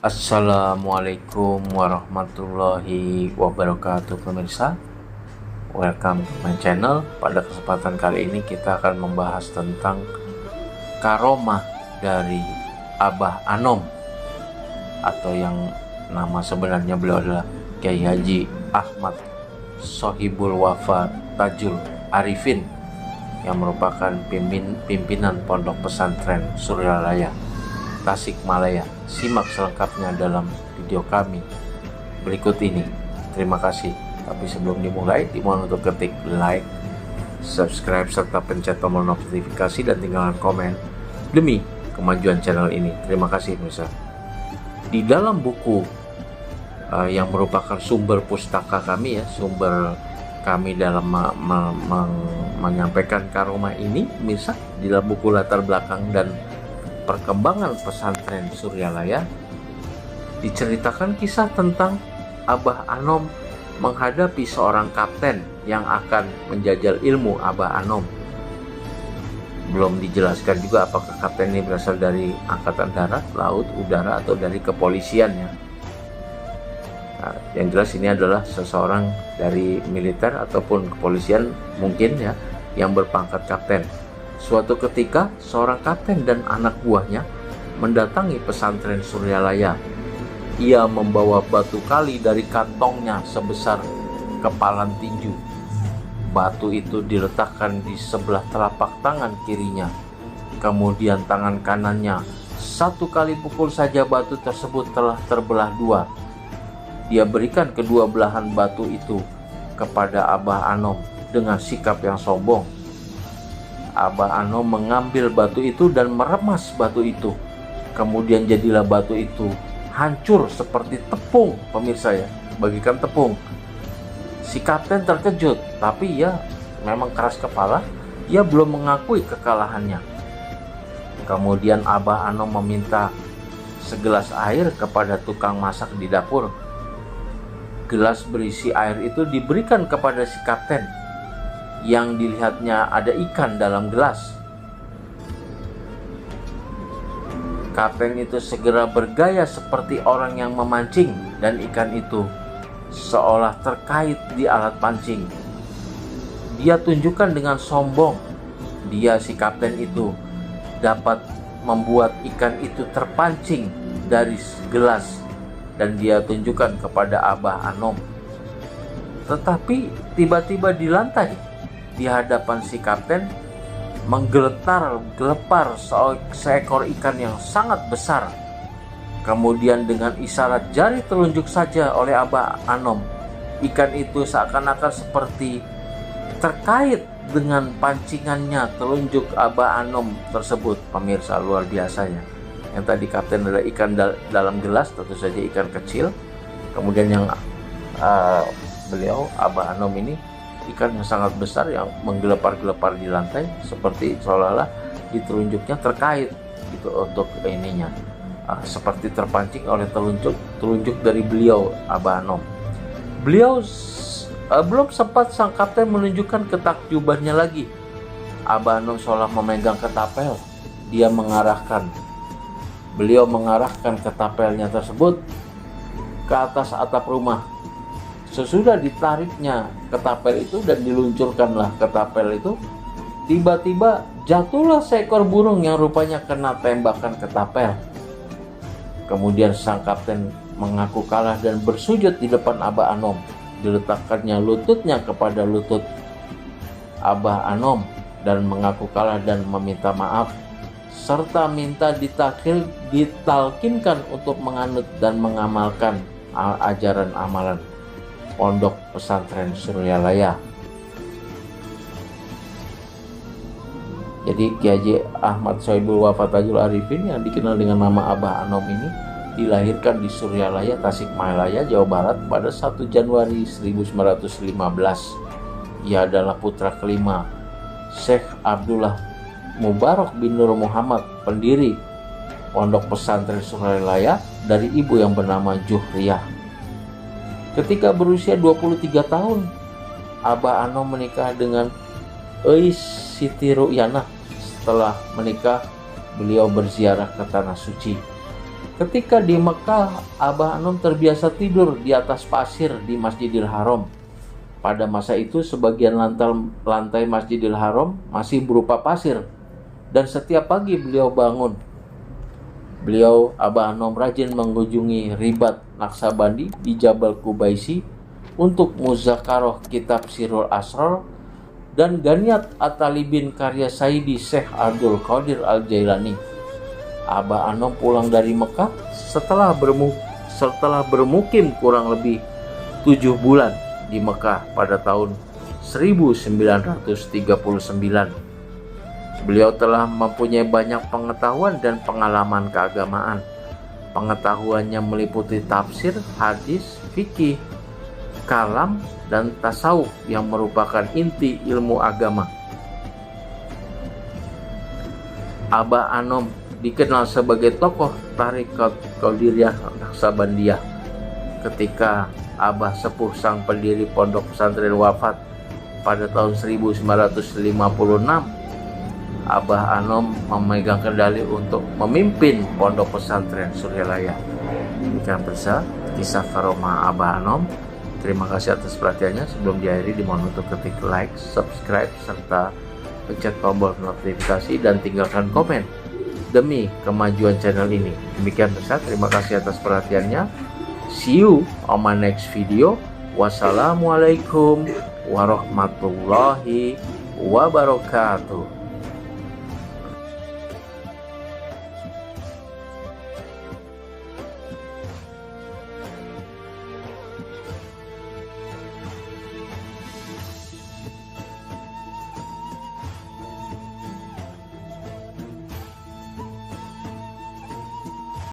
Assalamualaikum warahmatullahi wabarakatuh pemirsa. Welcome to my channel. Pada kesempatan kali ini kita akan membahas tentang karomah dari Abah Anom, atau yang nama sebenarnya beliau adalah Kiai Haji Ahmad Sohibul Wafa Tajul Arifin, yang merupakan pimpinan Pondok Pesantren Suryalaya, Tasikmalaya. Simak selengkapnya dalam video kami berikut ini. Terima kasih. Tapi sebelum dimulai, dimohon untuk ketik like, subscribe, serta pencet tombol notifikasi dan tinggalkan komen demi kemajuan channel ini. Terima kasih pemirsa. Di dalam buku yang merupakan sumber pustaka kami, sumber kami dalam menyampaikan karomah ini, pemirsa, di dalam buku latar belakang dan perkembangan pesantren Suryalaya, diceritakan kisah tentang Abah Anom menghadapi seorang kapten yang akan menjajal ilmu Abah Anom. Belum dijelaskan juga apakah kapten ini berasal dari angkatan darat, laut, udara, atau dari kepolisian ya. Nah, yang jelas ini adalah seseorang dari militer ataupun kepolisian mungkin ya, yang berpangkat kapten. Suatu ketika, seorang kapten dan anak buahnya mendatangi pesantren Suryalaya. Ia membawa batu kali dari kantongnya sebesar kepalan tinju. Batu itu diletakkan di sebelah telapak tangan kirinya. Kemudian tangan kanannya satu kali pukul saja batu tersebut telah terbelah dua. Dia berikan kedua belahan batu itu kepada Abah Anom dengan sikap yang sombong. Abah Anom mengambil batu itu dan meremas batu itu. Kemudian jadilah batu itu hancur seperti tepung, pemirsa ya, bagikan tepung. Si kapten terkejut, tapi ia memang keras kepala, ia belum mengakui kekalahannya. Kemudian Abah Anom meminta segelas air kepada tukang masak di dapur. Gelas berisi air itu diberikan kepada si kapten, yang dilihatnya ada ikan dalam gelas. Kapten itu segera bergaya seperti orang yang memancing, dan ikan itu seolah terkait di alat pancing. Dia tunjukkan dengan sombong, si kapten itu dapat membuat ikan itu terpancing dari gelas, dan dia tunjukkan kepada Abah Anom. Tetapi tiba-tiba di lantai, di hadapan si kapten, gelepar seekor ikan yang sangat besar. Kemudian dengan isyarat jari telunjuk saja oleh Abah Anom, ikan itu seakan-akan seperti terkait dengan pancingannya telunjuk Abah Anom tersebut. Pemirsa, luar biasanya. Yang tadi kapten adalah ikan dalam gelas, tentu saja ikan kecil. Kemudian yang beliau Abah Anom ini ikan yang sangat besar yang menggelepar-gelepar di lantai, seperti seolah-olah ditelunjuknya terkait gitu untuk ininya, seperti terpancing oleh telunjuk dari beliau Abah Anom. Beliau belum sempat sang kapten menunjukkan ketakjubannya lagi, Abah Anom seolah memegang ketapel. Beliau mengarahkan ketapelnya tersebut ke atas atap rumah. Sesudah ditariknya ketapel itu dan diluncurkanlah ketapel itu, tiba-tiba jatuhlah seekor burung yang rupanya kena tembakan ketapel. Kemudian sang kapten mengaku kalah dan bersujud di depan Abah Anom. Diletakkannya lututnya kepada lutut Abah Anom dan mengaku kalah dan meminta maaf, serta minta ditalkinkan untuk menganut dan mengamalkan ajaran amalan Pondok Pesantren Suryalaya. Jadi Kiai Haji Ahmad Sohibul Wafa Tajul Arifin yang dikenal dengan nama Abah Anom ini dilahirkan di Suryalaya, Tasikmalaya, Jawa Barat pada 1 Januari 1915. Ia adalah putra kelima Syekh Abdullah Mubarak bin Nur Muhammad, pendiri Pondok Pesantren Suryalaya, dari ibu yang bernama Juhriyah. Ketika berusia 23 tahun, Abah Anom menikah dengan Eis Siti Ru'yanah. Setelah menikah, beliau berziarah ke Tanah Suci. Ketika di Mekah, Abah Anom terbiasa tidur di atas pasir di Masjidil Haram. Pada masa itu sebagian lantai Masjidil Haram masih berupa pasir, dan setiap pagi beliau bangun. Abah Anom rajin mengunjungi Ribat Naksabandi di Jabal Kubaisi untuk muzakarah kitab Sirul Asrar dan Ganiyat At-Talibin karya Sayyidi Syekh Abdul Qadir Al-Jailani. Abah Anom pulang dari Mekah setelah bermukim kurang lebih 7 bulan di Mekah pada tahun 1939. Beliau telah mempunyai banyak pengetahuan dan pengalaman keagamaan. Pengetahuannya meliputi tafsir, hadis, fikih, kalam, dan tasawuf yang merupakan inti ilmu agama. Abah Anom dikenal sebagai tokoh Tarekat Qadiriyah Naksabandiyah. Ketika Abah Sepuh sang pendiri pondok pesantren wafat pada tahun 1956, Abah Anom memegang kendali untuk memimpin pondok pesantren Suryalaya. Demikian besar kisah karomah Abah Anom. Terima kasih atas perhatiannya. Sebelum diakhiri, dimohon untuk ketik like, subscribe, serta pencet tombol notifikasi dan tinggalkan komen demi kemajuan channel ini. Demikian besar, terima kasih atas perhatiannya. See you on my next video. Wassalamualaikum warahmatullahi wabarakatuh.